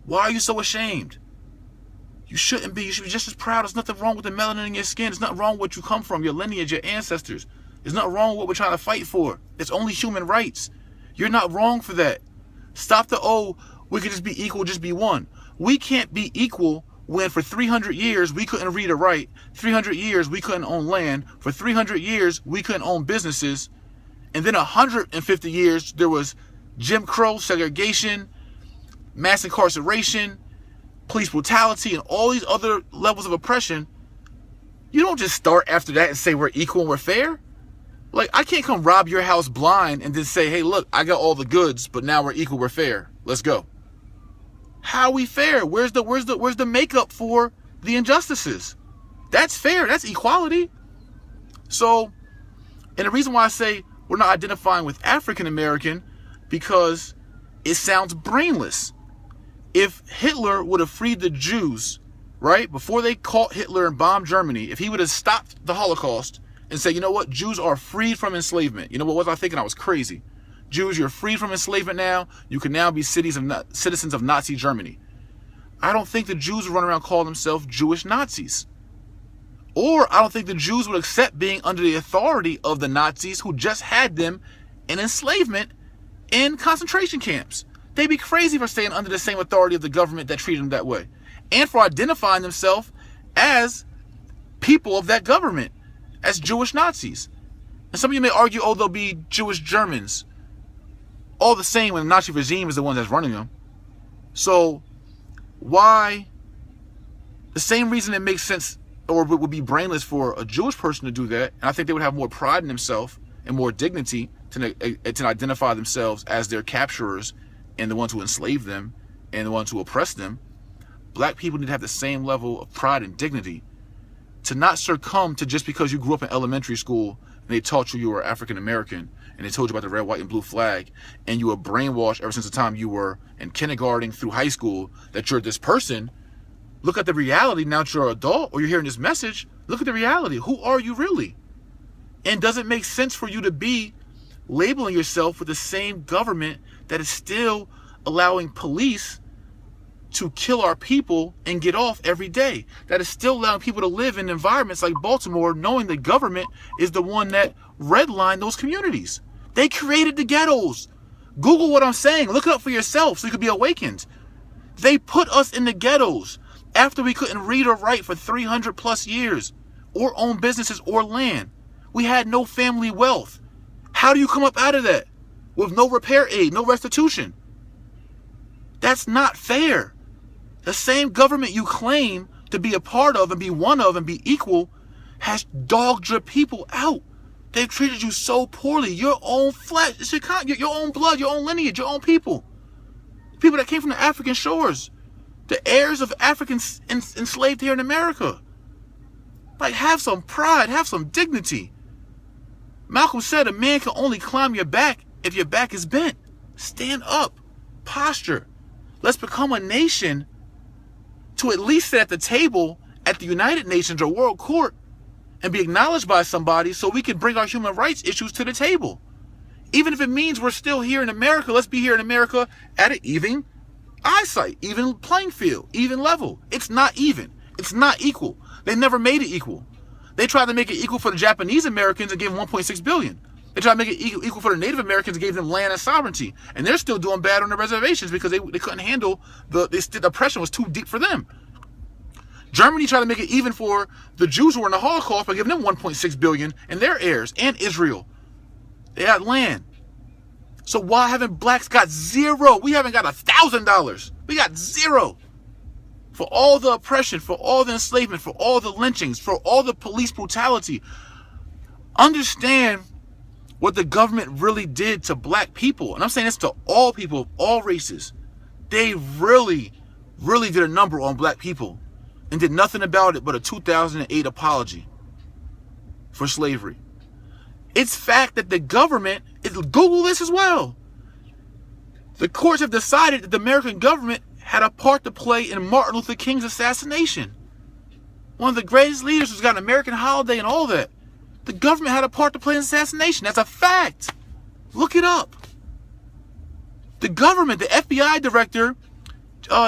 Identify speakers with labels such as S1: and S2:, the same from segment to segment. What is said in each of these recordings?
S1: Why are you so ashamed? You shouldn't be. You should be just as proud. There's nothing wrong with the melanin in your skin. There's nothing wrong with what you come from, your lineage, your ancestors. There's nothing wrong with what we're trying to fight for. It's only human rights. You're not wrong for that. Stop the, oh, we could just be equal, just be one. We can't be equal when for 300 years we couldn't read or write. 300 years we couldn't own land. For 300 years we couldn't own businesses. And then 150 years there was Jim Crow, segregation, mass incarceration, police brutality, and all these other levels of oppression. You don't just start after that and say we're equal and we're fair. Like, I can't come rob your house blind and then say, hey, look, I got all the goods, but now we're equal, we're fair. Let's go. How are we fair? Where's the makeup for the injustices? That's fair. That's equality. So, and the reason why I say we're not identifying with African American, because it sounds brainless. If Hitler would have freed the Jews, right, before they caught Hitler and bombed Germany, if he would have stopped the Holocaust and said, you know what, Jews are freed from enslavement. You know what was I thinking? I was crazy. Jews, you're freed from enslavement now. You can now be citizens of Nazi Germany. I don't think the Jews would run around calling themselves Jewish Nazis. Or I don't think the Jews would accept being under the authority of the Nazis who just had them in enslavement in concentration camps. They'd be crazy for staying under the same authority of the government that treated them that way. And for identifying themselves as people of that government, as Jewish Nazis. And some of you may argue, oh, they'll be Jewish Germans. All the same when the Nazi regime is the one that's running them. So why? The same reason it makes sense or would be brainless for a Jewish person to do that, and I think they would have more pride in themselves and more dignity to identify themselves as their capturers and the ones who enslaved them and the ones who oppressed them. Black people need to have the same level of pride and dignity to not succumb to just because you grew up in elementary school and they taught you were African American and they told you about the red, white, and blue flag, and you were brainwashed ever since the time you were in kindergarten through high school that you're this person. Look at the reality now that you're an adult or you're hearing this message. Look at the reality. Who are you really? And does it make sense for you to be labeling yourself with the same government that is still allowing police to kill our people and get off every day? That is still allowing people to live in environments like Baltimore knowing the government is the one that redlined those communities. They created the ghettos. Google what I'm saying. Look it up for yourself so you can be awakened. They put us in the ghettos after we couldn't read or write for 300 plus years or own businesses or land. We had no family wealth. How do you come up out of that with no repair aid, no restitution? That's not fair. The same government you claim to be a part of and be one of and be equal has dogged your people out. They've treated you so poorly. Your own flesh, it's your own blood, your own lineage, your own people. People that came from the African shores. The heirs of Africans enslaved here in America. Like, have some pride, have some dignity. Malcolm said a man can only climb your back if your back is bent. Stand up. Posture. Let's become a nation to at least sit at the table at the United Nations or World Court and be acknowledged by somebody so we can bring our human rights issues to the table. Even if it means we're still here in America, let's be here in America at an even eyesight, even playing field, even level. It's not even. It's not equal. They never made it equal. They tried to make it equal for the Japanese Americans and gave them $1.6 billion. They tried to make it equal for the Native Americans and gave them land and sovereignty. And they're still doing bad on the reservations because they couldn't handle the oppression was too deep for them. Germany tried to make it even for the Jews who were in the Holocaust by giving them $1.6 billion and their heirs, and Israel. They had land. So why haven't blacks got zero? We haven't got $1,000. We got zero. For all the oppression, for all the enslavement, for all the lynchings, for all the police brutality. Understand what the government really did to black people. And I'm saying this to all people of all races. They really, really did a number on black people and did nothing about it but a 2008 apology for slavery. It's fact that the government, Google this as well. The courts have decided that the American government had a part to play in Martin Luther King's assassination. One of the greatest leaders who's got an American holiday and all that. The government had a part to play in the assassination. That's a fact. Look it up. The government, the FBI director,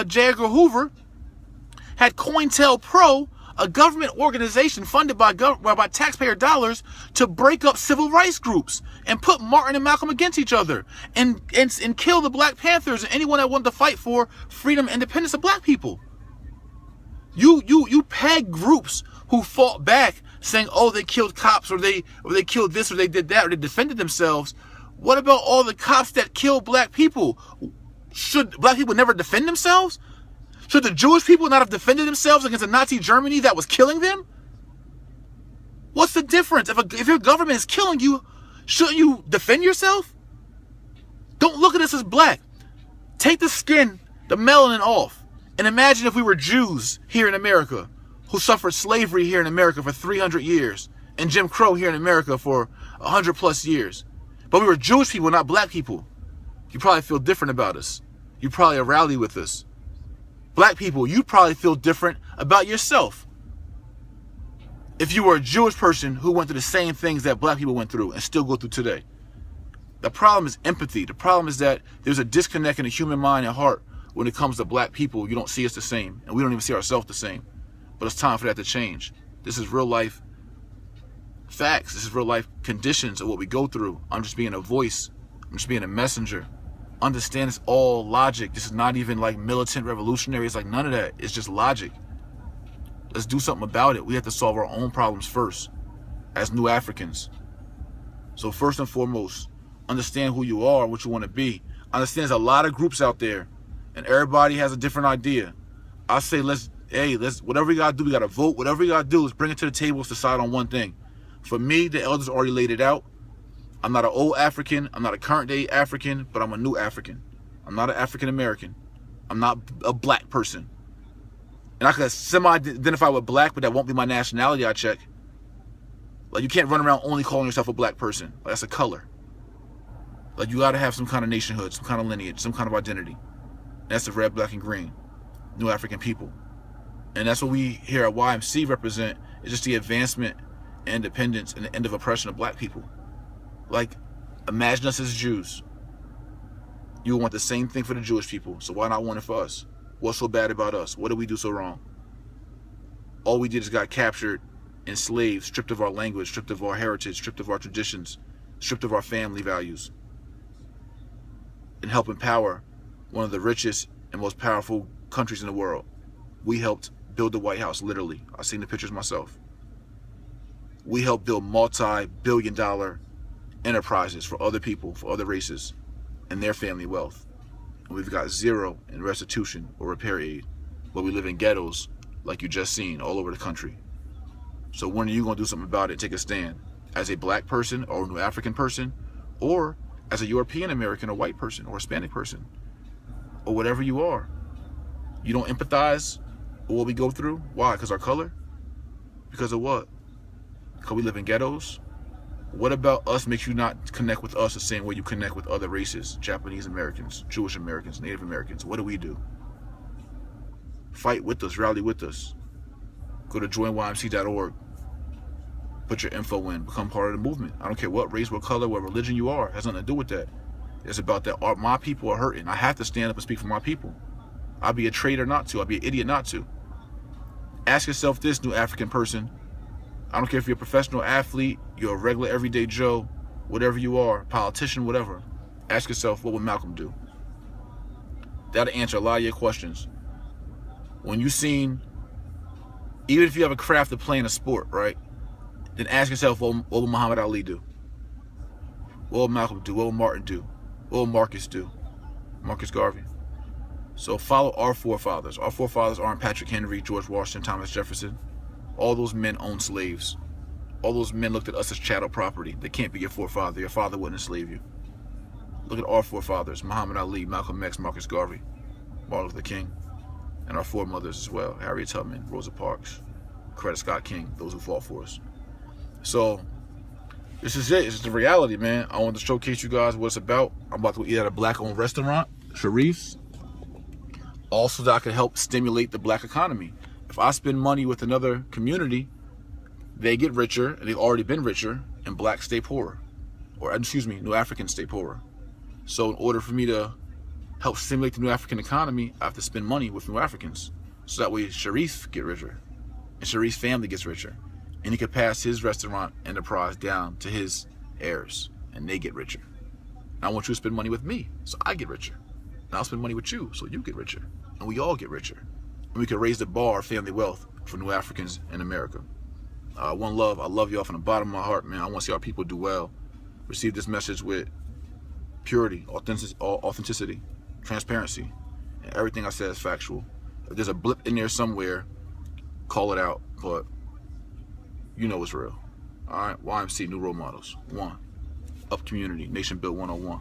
S1: J. Edgar Hoover had COINTELPRO, a government organization funded by taxpayer dollars, to break up civil rights groups and put Martin and Malcolm against each other and kill the Black Panthers and anyone that wanted to fight for freedom and independence of black people. You peg groups who fought back saying, oh, they killed cops, or they killed this, or they did that, or they defended themselves. What about all the cops that killed black people? Should black people never defend themselves? Should the Jewish people not have defended themselves against a Nazi Germany that was killing them? What's the difference? If your government is killing you, shouldn't you defend yourself? Don't look at us as black. Take the skin, the melanin off, and imagine if we were Jews here in America who suffered slavery here in America for 300 years and Jim Crow here in America for 100+ years. But we were Jewish people, not black people. You probably feel different about us. You probably rally with us. Black people, you probably feel different about yourself if you were a Jewish person who went through the same things that black people went through and still go through today. The problem is empathy. The problem is that there's a disconnect in the human mind and heart when it comes to black people. You don't see us the same, and we don't even see ourselves the same. But it's time for that to change. This is real life facts. This is real life conditions of what we go through. I'm just being a voice. I'm just being a messenger. Understand it's all logic. This is not even like militant revolutionary. It's like none of that. It's just logic. Let's do something about it. We have to solve our own problems first as new Africans. So first and foremost, understand who you are and what you want to be. Understand there's a lot of groups out there and everybody has a different idea. I say let's whatever we gotta do, we gotta vote. Whatever we gotta do, let's bring it to the table, let's decide on one thing. For me, the elders already laid it out. I'm not an old African. I'm not a current day African, but I'm a new African. I'm not an African American. I'm not a black person. And I could semi-identify with black, but that won't be my nationality, I check. Like, you can't run around only calling yourself a black person. Like, that's a color. Like, you gotta have some kind of nationhood, some kind of lineage, some kind of identity. And that's the red, black, and green. New African people. And that's what we here at YMC represent, is just the advancement and independence and the end of oppression of black people. Like, imagine us as Jews. You want the same thing for the Jewish people, so why not want it for us? What's so bad about us? What did we do so wrong? All we did is got captured, enslaved, stripped of our language, stripped of our heritage, stripped of our traditions, stripped of our family values, and help empower one of the richest and most powerful countries in the world. We helped build the White House, literally. I've seen the pictures myself. We helped build multi-billion-dollar enterprises for other people, for other races, and their family wealth. And we've got zero in restitution or repair aid, but we live in ghettos like you just seen all over the country. So when are you going to do something about it, take a stand? As a black person or a new African person, or as a European American or white person or Hispanic person, or whatever you are. You don't empathize with what we go through? Why? Because our color? Because of what? Because we live in ghettos? What about us makes you not connect with us the same way you connect with other races? Japanese Americans, Jewish Americans, Native Americans. What do we do? Fight with us, rally with us. Go to joinymc.org. Put your info in, become part of the movement. I don't care what race, what color, what religion you are. It has nothing to do with that. It's about that my people are hurting. I have to stand up and speak for my people. I'd be a traitor not to. I'd be an idiot not to. Ask yourself this, new African person. I don't care if you're a professional athlete, you're a regular everyday Joe, whatever you are, politician, whatever. Ask yourself, what would Malcolm do? That'll answer a lot of your questions. When you've seen, even if you have a craft of playing a sport, right? Then ask yourself, what will Muhammad Ali do? What will Malcolm do? What will Martin do? What will Marcus do? Marcus Garvey. So follow our forefathers. Our forefathers aren't Patrick Henry, George Washington, Thomas Jefferson. All those men owned slaves. All those men looked at us as chattel property. They can't be your forefather. Your father wouldn't enslave you. Look at our forefathers. Muhammad Ali, Malcolm X, Marcus Garvey, Martin Luther King, and our foremothers as well. Harriet Tubman, Rosa Parks, Coretta Scott King, those who fought for us. So this is it. It's the reality, man. I want to showcase you guys what it's about. I'm about to eat at a black-owned restaurant, Sharif's. Also, that I can help stimulate the black economy. If I spend money with another community, they get richer, and they've already been richer, and blacks stay poorer. Or, excuse me, new Africans stay poorer. So in order for me to help stimulate the new African economy, I have to spend money with new Africans. So that way Sharif get richer, and Sharif's family gets richer, and he could pass his restaurant enterprise down to his heirs, and they get richer. And I want you to spend money with me, so I get richer. And I'll spend money with you, so you get richer. And we all get richer. And we can raise the bar of family wealth for new Africans in America. One love. I love y'all from the bottom of my heart, man. I want to see our people do well. Receive this message with purity, authenticity, transparency, and everything I said is factual. If there's a blip in there somewhere, call it out, but you know it's real. All right, YMC, New Role Models. 1. Up Community, Nation Build 101.